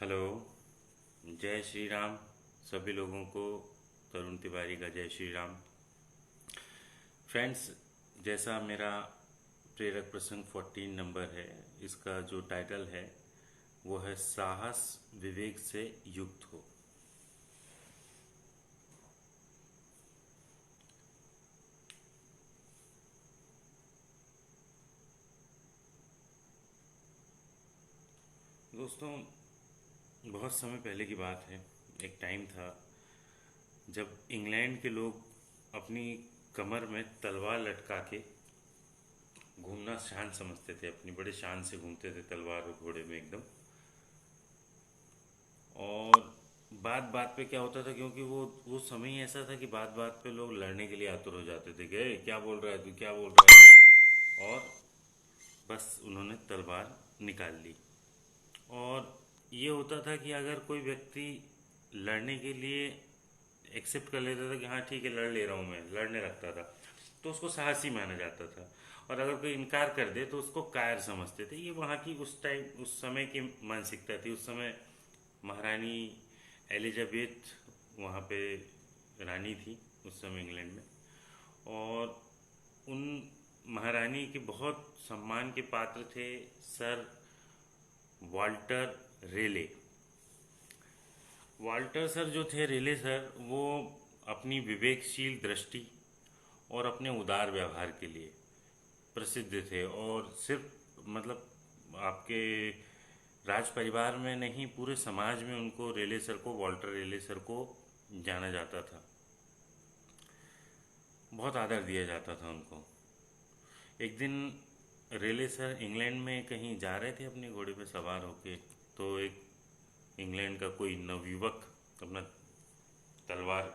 Hello. जय श्री राम। सभी लोगों को तरुण तिवारी का जय श्री राम। फ्रेंड्स, जैसा मेरा प्रेरक प्रसंग 14 नंबर है, इसका जो टाइटल है वो है साहस विवेक से युक्त हो। दोस्तों, बहुत समय पहले की बात है। एक टाइम था जब इंग्लैंड के लोग अपनी कमर में तलवार लटका के घूमना शान समझते थे। अपनी बड़े शान से घूमते थे तलवार और घोड़े में एकदम। और बात बात पे क्या होता था, क्योंकि वो समय ही ऐसा था कि बात बात पे लोग लड़ने के लिए आतुर हो जाते थे कि "ए, क्या बोल रहा है तू, क्या बोल रहा है"। और बस उन्होंने तलवार निकाल ली। और ये होता था कि अगर कोई व्यक्ति लड़ने के लिए एक्सेप्ट कर लेता था कि हाँ ठीक है, लड़ ले रहा हूँ, मैं लड़ने लगता था, तो उसको साहसी माना जाता था। और अगर कोई इनकार कर दे तो उसको कायर समझते थे। ये वहाँ की उस टाइम उस समय की मानसिकता थी। उस समय महारानी एलिजाबेथ वहाँ पे रानी थी उस समय इंग्लैंड में। और उन महारानी के बहुत सम्मान के पात्र थे सर वाल्टर रेले। वाल्टर सर जो थे, रेले सर, वो अपनी विवेकशील दृष्टि और अपने उदार व्यवहार के लिए प्रसिद्ध थे। और सिर्फ आपके राज परिवार में नहीं, पूरे समाज में उनको रेले सर को, वाल्टर रेले सर को जाना जाता था। बहुत आदर दिया जाता था उनको। एक दिन रेले सर इंग्लैंड में कहीं जा रहे थे अपने घोड़े पे सवार होके, तो एक इंग्लैंड का कोई नवयुवक अपना तलवार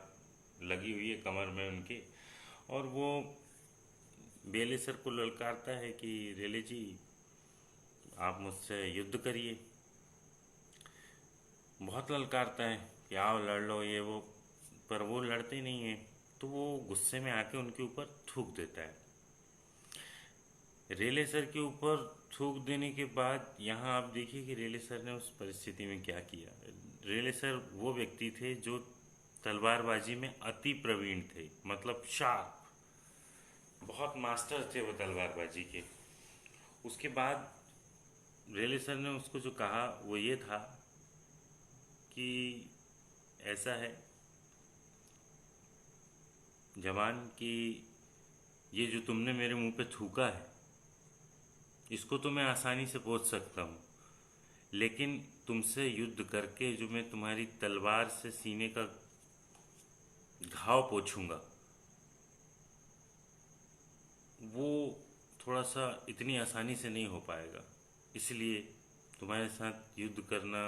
लगी हुई है कमर में उनके, और वो बेले सर को ललकारता है कि रेले जी, आप मुझसे युद्ध करिए। बहुत ललकारता है कि आओ लड़ लो ये वो, पर वो लड़ते नहीं है। तो वो गुस्से में आके उनके ऊपर थूक देता है। रेले सर के ऊपर थूक देने के बाद यहाँ आप देखिए कि रेले सर ने उस परिस्थिति में क्या किया। रेले सर वो व्यक्ति थे जो तलवारबाजी में अति प्रवीण थे, मतलब शार्प, बहुत मास्टर थे वो तलवारबाजी के। उसके बाद रेले सर ने उसको जो कहा वो ये था कि ऐसा है जवान कि ये जो तुमने मेरे मुंह पे थूका है, इसको तो मैं आसानी से पोंछ सकता हूँ, लेकिन तुमसे युद्ध करके जो मैं तुम्हारी तलवार से सीने का घाव पोछूंगा, वो थोड़ा सा इतनी आसानी से नहीं हो पाएगा। इसलिए तुम्हारे साथ युद्ध करना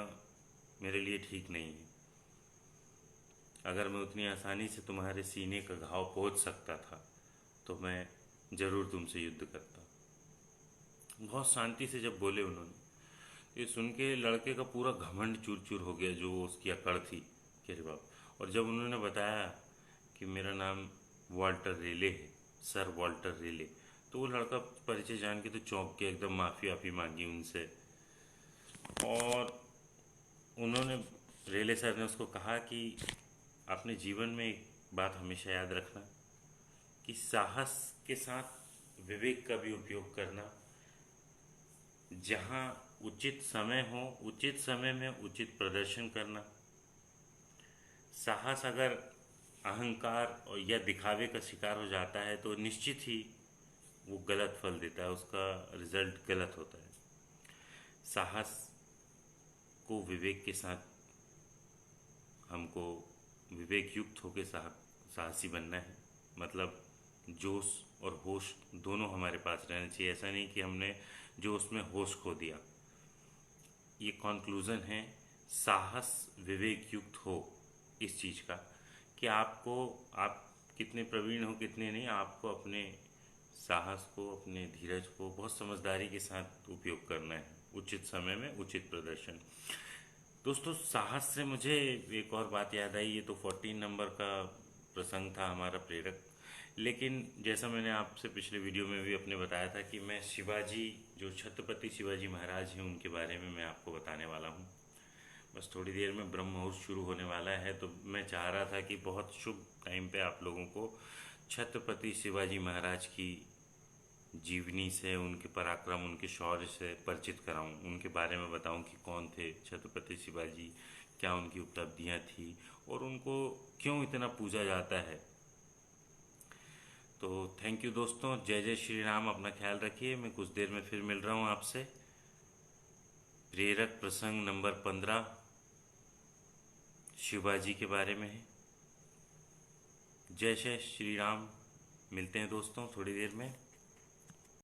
मेरे लिए ठीक नहीं है। अगर मैं उतनी आसानी से तुम्हारे सीने का घाव पोंछ सकता था तो मैं ज़रूर तुमसे युद्ध करता। बहुत शांति से जब बोले उन्होंने, ये सुन के लड़के का पूरा घमंड चूर चूर हो गया, जो उसकी अकड़ थी कि अरे बाप। और जब उन्होंने बताया कि मेरा नाम वाल्टर रेले है, सर वाल्टर रेले, तो वो लड़का परिचय जान के तो चौंक के एकदम माफ़ी वाफ़ी मांगी उनसे। और उन्होंने, रेले सर ने उसको कहा कि अपने जीवन में एक बात हमेशा याद रखना कि साहस के साथ विवेक का भी उपयोग करना। जहाँ उचित समय हो, उचित समय में उचित प्रदर्शन करना। साहस अगर अहंकार और या दिखावे का शिकार हो जाता है तो निश्चित ही वो गलत फल देता है, उसका रिजल्ट गलत होता है। साहस को विवेक के साथ हमको विवेक युक्त होकर साहसी बनना है। मतलब जोश और होश दोनों हमारे पास रहना चाहिए। ऐसा नहीं कि हमने जोश में होश खो दिया। ये कंक्लूज़न है साहस विवेक युक्त हो इस चीज़ का, कि आपको, आप कितने प्रवीण हो कितने नहीं, आपको अपने साहस को, अपने धीरज को बहुत समझदारी के साथ उपयोग करना है, उचित समय में उचित प्रदर्शन। दोस्तों, साहस से मुझे एक और बात याद आई। ये तो 14 नंबर का प्रसंग था हमारा प्रेरक, लेकिन जैसा मैंने आपसे पिछले वीडियो में भी अपने बताया था कि मैं शिवाजी, जो छत्रपति शिवाजी महाराज हैं, उनके बारे में मैं आपको बताने वाला हूँ। बस थोड़ी देर में ब्रह्म मुहूर्त शुरू होने वाला है, तो मैं चाह रहा था कि बहुत शुभ टाइम पे आप लोगों को छत्रपति शिवाजी महाराज की जीवनी से, उनके पराक्रम, उनके शौर्य से परिचित कराऊं, उनके बारे में बताऊं कि कौन थे छत्रपति शिवाजी, क्या उनकी उपलब्धियां थी और उनको क्यों इतना पूजा जाता है। तो थैंक यू दोस्तों, जय जय श्री राम। अपना ख्याल रखिए। मैं कुछ देर में फिर मिल रहा हूँ आपसे। प्रेरक प्रसंग नंबर 15 शिवाजी के बारे में है। जय जय श्री राम। मिलते हैं दोस्तों थोड़ी देर में।